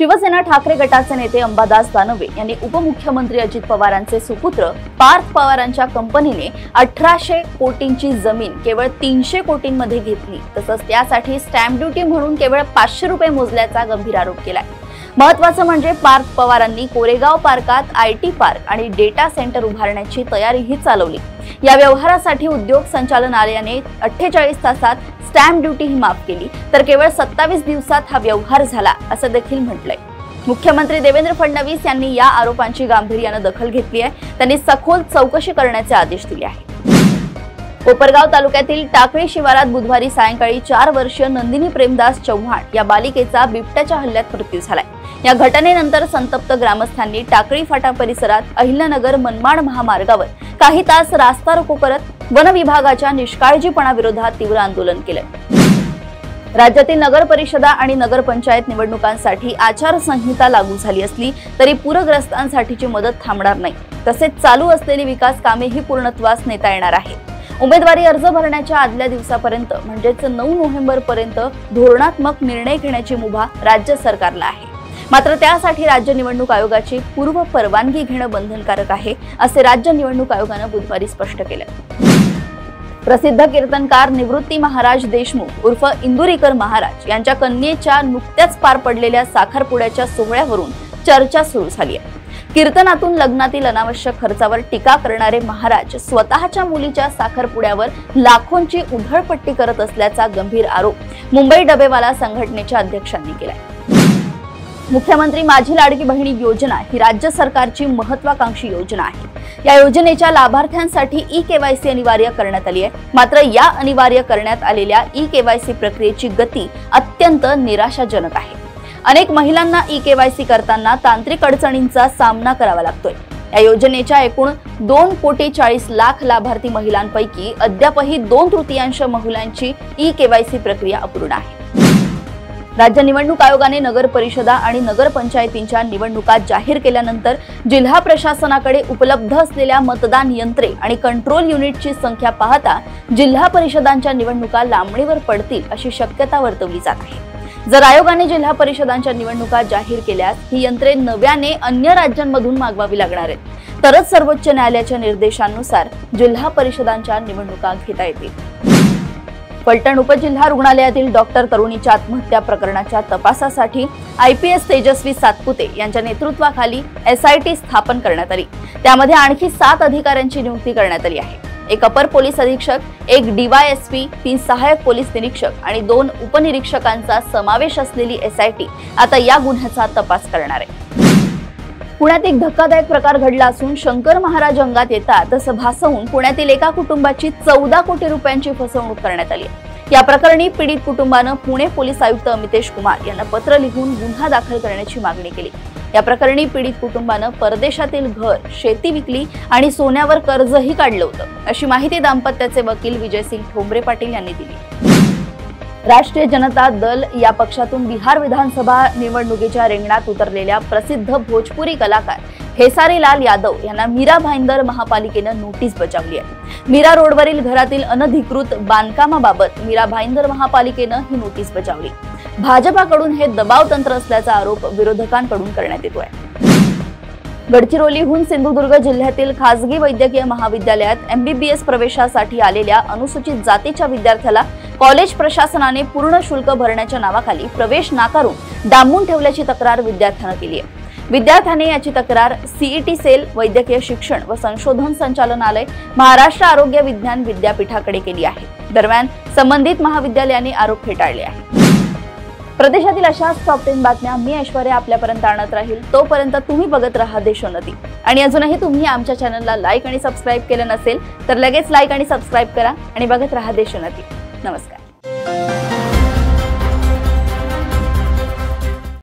शिवसेना ठाकरे गटाचे नेते अंबादास दानवे यांनी उपमुख्यमंत्री अजित पवारांचे सुपुत्र पार्थ पवारांच्या कंपनीने 1800 कोटींची जमीन केवळ 300 कोटींमध्ये घेतली, तसंच त्यासाठी स्टॅम्प ड्युटी म्हणून केवळ 500 रुपये मोजल्याचा गंभीर आरोप केलाय। महत्त्वाचं म्हणजे पार्थ पवारांनी कोरेगाव पार्कात IT पार्क आणि डेटा सेंटर उभारण्याची तयारीही चालवली। या व्यवहारासाठी उद्योग संचालनालयाने 48 तासात स्टॅम्प ड्युटी ही माफ केली, तर केवळ 27 दिवसात हा व्यवहार झाला असं देखील म्हटलंय। मुख्यमंत्री देवेंद्र फडणवीस यांनी या आरोपांची गांभीर्याने दखल घेतली आहे। त्यांनी सखोल चौकशी करण्याचे आदेश दिले आहेत। कोपरगाव तालुक्यातील टाकळी शिवारात बुधवारी सायंकाळी 4 वर्षीय नंदिनी प्रेमदास चव्हाण या बालिकेचा बिबट्याच्या हल्ल्यात मृत्यू झालाय। या घटनेनंतर संतप्त ग्रामस्थांनी टाकळी फाटा परिसरात अहिल्यानगर मनमाड महामार्गावर काही तास रास्ता रोको करत वन विभागाच्या निष्काळजीपणाविरोधात तीव्र आंदोलन केले। राज्यातील नगर परिषदा आणि नगरपंचायत निवडणुकांसाठी आचारसंहिता लागू झाली असली तरी पूरग्रस्तांसाठीची मदत थांबणार नाही, तसेच चालू असलेली विकास कामेही पूर्णत्वास नेता येणार आहे। उमेदवारी अर्ज भरण्याच्या आदल्या दिवसापर्यंत म्हणजेच 9 नोव्हेंबर पर्यंत धोरणात्मक निर्णय घेण्याची मुभा राज्य सरकारला आहे। मात्र त्यासाठी राज्य निवडणूक आयोगाची पूर्व परवानगी घेणं बंधनकारक आहे, असे राज्य निवडणूक आयोगाने बुधवारी स्पष्ट केले। प्रसिद्ध कीर्तनकार निवृत्ती महाराज देशमुख उर्फ इंदुरीकर महाराज यांच्या कन्येच्या नुकत्याच पार पडलेल्या साखरपुड्याच्या सोहळ्यावरून चर्चा सुरू झाली आहे। कीर्तनातून लग्नातील अनावश्यक खर्चावर टीका करणारे महाराज स्वतःच्या मुलीच्या साखरपुड्यावर लाखोंची उधळपट्टी करत असल्याचा गंभीर आरोप मुंबई डबेवाला संघटनेच्या अध्यक्षांनी केलाय। मुख्यमंत्री माझी लाडकी बहिणी योजना ही राज्य सरकारची महत्त्वाकांक्षी योजना आहे। या योजनेच्या लाभार्थ्यांसाठी ई-केवायसी अनिवार्य करण्यात आली आहे। मात्र या अनिवार्य करण्यात आलेल्या ई-केवायसी प्रक्रियेची गती अत्यंत निराशाजनक आहे। अनेक महिलांना ई-केवायसी करताना तांत्रिक अडचणींचा सामना करावा लागतोय। या योजनेच्या एकूण 2,40,00,000 लाभार्थी महिलांपैकी अद्यापही 2/3 महिलांची ई-केवायसी प्रक्रिया अपूर्ण आहे। राज्य निवडणूक आयोगाने नगर परिषदा आणि नगरपंचायतींच्या निवडणुका जाहीर केल्यानंतर जिल्हा प्रशासनाकडे उपलब्ध असलेल्या मतदान यंत्रे आणि कंट्रोल युनिटची संख्या पाहता जिल्हा परिषदांच्या निवडणुका लांबणीवर पडतील अशी शक्यता वर्तवली जात आहे। जर आयोगाने जिल्हा परिषदांच्या निवडणुका जाहीर केल्यास ही यंत्रे नव्याने अन्य राज्यांमधून मागवावी लागणार आहेत, तरच सर्वोच्च न्यायालयाच्या निर्देशांनुसार जिल्हा परिषदांच्या निवडणुका घेता येतील। फलटण उपजिल्हा रुग्णालयातील डॉक्टर तरुणीच्या आत्महत्या प्रकरणाच्या तपासासाठी IPS तेजस्वी सातपुते यांच्या नेतृत्वाखाली SIT स्थापन करण्यात आली। त्यामध्ये आणखी 7 अधिकाऱ्यांची नियुक्ती करण्यात आली आहे। एक अपर पोलीस अधीक्षक, एक DYSP, 3 सहाय्यक पोलीस निरीक्षक आणि 2 उपनिरीक्षकांचा समावेश असलेली SIT आता या गुन्ह्याचा तपास करणार आहे। पुण्यात एक धक्कादायक प्रकार घडला असून शंकर महाराज अंगात येतात असं भासवून पुण्यातील एका कुटुंबाची 14 कोटी रुपयांची फसवणूक करण्यात आली आहे। या प्रकरणी पीडित कुटुंबानं पुणे पोलीस आयुक्त अमितेश कुमार यांना पत्र लिहून गुन्हा दाखल करण्याची मागणी केली। या प्रकरणी पीडित कुटुंबानं परदेशातील घर, शेती विकली आणि सोन्यावर कर्जही काढलं होतं, अशी माहिती दाम्पत्याचे वकील विजयसिंग ठोंबरे पाटील यांनी दिली। राष्ट्रीय जनता दल या पक्षातून बिहार विधानसभा निवडणुकीच्या रिंगणात उतरलेल्या प्रसिद्ध भोजपुरी कलाकार खेसारी लाल यादव यांना मीरा भाईंदर महापालिकेनं नोटीस बजावली आहे। मीरा रोडवरील घरातील अनधिकृत बांधकामाबाबत मीरा भाईंदर महापालिकेनं ही नोटीस बजावली। भाजपाकडून हे दबाव तंत्र असल्याचा आरोप विरोधकांकडून करण्यात येतोय। गडचिरोलीहून सिंधुदुर्ग जिल्ह्यातील खासगी वैद्यकीय महाविद्यालयात MBBS प्रवेशासाठी आलेल्या अनुसूचित जातीच्या विद्यार्थ्याला कॉलेज प्रशासनाने पूर्ण शुल्क भरण्याच्या नावाखाली प्रवेश नाकारून डांबून ठेवल्याची तक्रार विद्यार्थ्याने केली आहे। विद्यार्थ्याने याची तक्रार CET सेल, वैद्यकीय शिक्षण व संशोधन संचालनालय, महाराष्ट्र आरोग्य विज्ञान विद्यापीठाकडे केली आहे। दरम्यान संबंधित महाविद्यालयाने आरोप फेटाळले आहे। प्रदेशातील अशाच टॉप 10 बातम्या मी ऐश्वर्या आपल्यापर्यंत आणत राहील। तोपर्यंत तुम्ही बघत राहा देशोन्नती आणि अजूनही तुम्ही आमच्या चॅनलला लाईक आणि सबस्क्राईब केलं नसेल तर लगेच लाईक आणि सबस्क्राईब करा आणि बघत राहा देशोन्नती। नमस्कार।